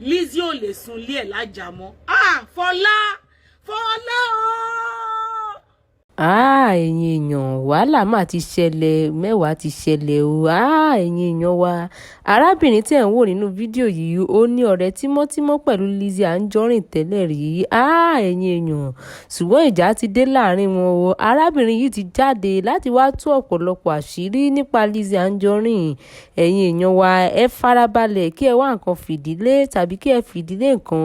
Lizzy ò lè sùn lé ẹ̀ lájà mọ́. Fọlá o. Ẹ̀yin èèyàn, wàhálà mà ti ṣẹlẹ̀, mẹ́wàá ti ṣẹlẹ̀ o. Ẹ̀yin èèyàn wa, arábìnrin tí ẹ̀ ń wò nínú fídíò yìí, ó ní ọ̀rẹ́ tímọ́tímọ́ pẹ̀lú Lizzy Anjorin tẹ́lẹ̀ rí. Ẹ̀yin èèyàn, ṣùgbọ́n ìjà ti dé láàrin wọn o. Arábìnrin yìí ti jáde láti wá tú ọ̀pọ̀lọpọ̀ àṣírí nípa Lizzy Anjorin. Ẹ̀yin èèyàn wa, ẹ farabalẹ̀ kí ẹ wá nǹkan fìdílé tàbí kí ẹ fìdílé nǹkan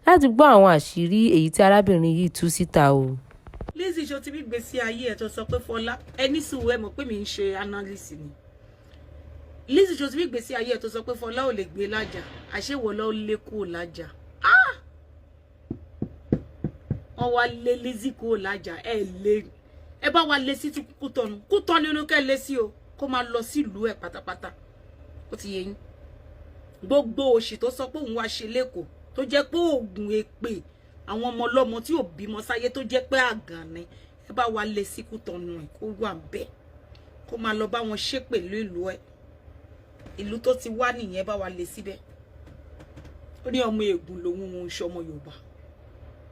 láti gbọ́ àwọn àṣírí èyí tí arábìnrin yìí tú síta o. Lizzy ṣó ti bí gbèsè ayé ẹ̀ tó sọ pé Fọlá ẹni sùúrù ẹ mọ̀ pé mi ń ṣe analysis ni. Lizzy ṣó ti bí gbèsè ayé ẹ̀ tó sọ pé Fọlá ò lè gbé lájà àṣewọ̀ lọ lé kúrò lájà. Wọ́n wá lé Lizzy kúrò lájà ẹ bá wa lé sí Kútọ́nù inú kẹ́ lé sí o kó máa lọ sílùú ẹ̀ pátápátá. Ó ti yé yín gbogbo òṣì tó sọ pé òun wá ṣe lẹ́kọ̀ọ́ tó jẹ́ pé oògùn èpè àwọn ọmọ ọlọ́mọ tí ò bímọ sáyé tó jẹ́ pé àgàn ni ẹ bá wa lé sí Kútọ́nù ẹ̀ kó wà bẹ́ẹ̀ kó máa lọ bá wọn ṣépè ìlú ẹ̀ ìlú tó ti wá nìyẹn bá wa lé síbẹ̀. Ó ní ọmọ ègún lòun òun ṣe ọmọ Yorùbá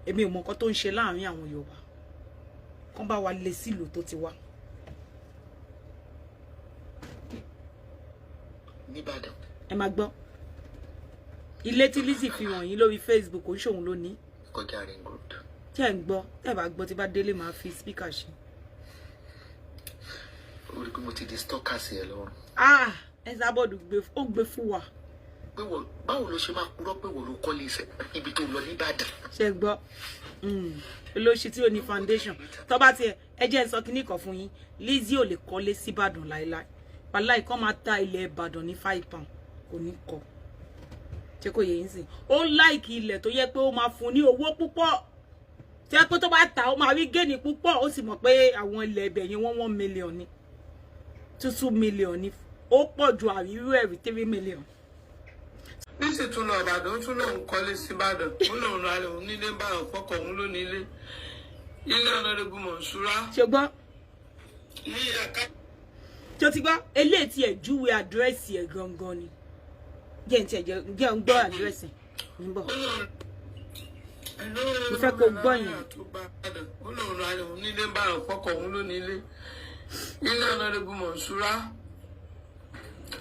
èmi ò mọ nǹkan tó ń ṣe láàrin àwọn Yorùbá kán bá wa lé sílùú tó ti wá. Níbàdàn. Ẹ máa gbọ́ ilé tí Lizzy fi hàn yín lórí Facebook ó ṣòun ló ní. Kọjá ring road. Tí ẹ̀ ń gbọ́ tẹ́ bá gbọ́ tí bá délé máa fi speaker ṣe. Ó rí pé mo ti di stalker sí ẹ lọ́rùn. Ẹ sábọ̀dù ó gbé fún wa. Pé báwo ló ṣe máa purọ́ pé wọ́n ló kọ́lé ibi tó lọ nìbàdàn. Ṣé gbọ́ olóṣì tí ò ní foundation tó bá tiẹ̀ ẹ jẹ́ sọ kíní kan fún yín Lizzy ò lè kọ́lé sí Ìbàdàn láéláé wàláì kán máa ta ilẹ̀ Ìbàdàn ní £5 kò ní kọ́ ṣé kò yẹ yín sìn ó láìkì ilẹ̀ tó yẹ pé ó máa fún ní owó púpọ̀ tí ẹ pé tó bá ta ó máa rí géènì púpọ̀ ó sì mọ̀ pé àwọn ilẹ̀ ibẹ̀ yẹn wọ́n 1 million ní 2 million ní ó pọ̀ ju àrírú ẹ̀rí 3 million. Lizzy tún lọ Ìbàdàn tún lòun kọ́lé sí Ìbàdàn ó lòun ra òun nílé Ìbàdàn pọ́kọ̀ òun ló nílé ilé Honorable Monsura. ṣùgbọ́n ní ẹ̀ka. tí o ti gbọ́ eléyìí tí ẹ̀ júwe àdírẹ́sì ẹ̀ gangan ni jẹ́ ń gbọ́ àdírẹ́sì níbọ̀ mo fẹ́ kó gbọ́ yẹn. ó lòun ra òun nílé Ìbàdàn pọ́kọ̀ òun ló nílé ilé Honorable Monsura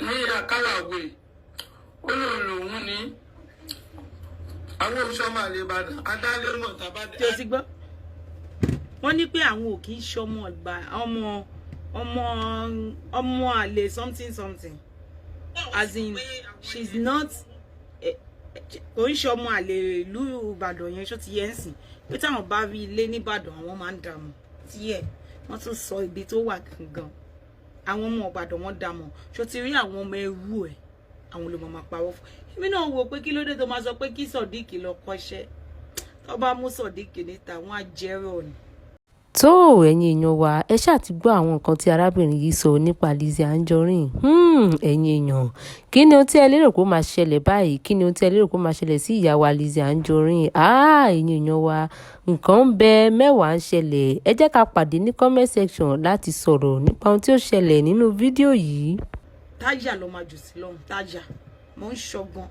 ní Àkàlàwé ó lòun lòun ní àwọn òṣọ́mọ àlè Ìbàdàn adálẹ́mọ̀ tàbádé. tí o ti gbọ́ wọ́n ní pé àwọn ò kì í ṣọmọ ọmọ àlè something as in she's not kò ń ṣọmọ àlè ìlú Ìbàdàn yẹn ṣó ti yẹ ń sìn pé táwọn bá rí ilé nìbàdàn àwọn máa ń dààmú tí ẹ wọ́n tún sọ ibi tó wà gangan àwọn ọmọ Ìbàdàn wọ́n dààmú ṣó ti rí àwọn ọmọ ẹrú ẹ àwọn ló máa pawọ́ fún èmi náà wò pé kí ló dé tó máa sọ pé kí Sodiq lọ kọ́ṣẹ́ tó bá mú Sodiq níta wọ́n á jẹ́rọ̀ ni. tó ẹ̀yin èèyàn wa ẹ ṣáà ti gbọ́ àwọn nǹkan tí arábìnrin yìí sọ nípa Lizzy Anjorin. Ẹ̀yin èèyàn, kí ni ohun tí ẹ lérò pé ó máa ṣẹlẹ̀ báyìí? Kí ni ohun tí ẹ lérò pé ó máa ṣẹlẹ̀ sí ìyá wa Lizzy Anjorin? Ẹ̀yin èèyàn wa, nǹkan ń bẹ, mẹ́wàá ń ṣẹlẹ̀. Ẹ jẹ́ ká pàdé ní comment section láti sọ̀rọ̀ nípa ohun tí ó ṣẹlẹ̀ nínú fídíò yìí. Tájà ló máa jù sí lọ́hùn Tájà mo ń ṣọgbọ́n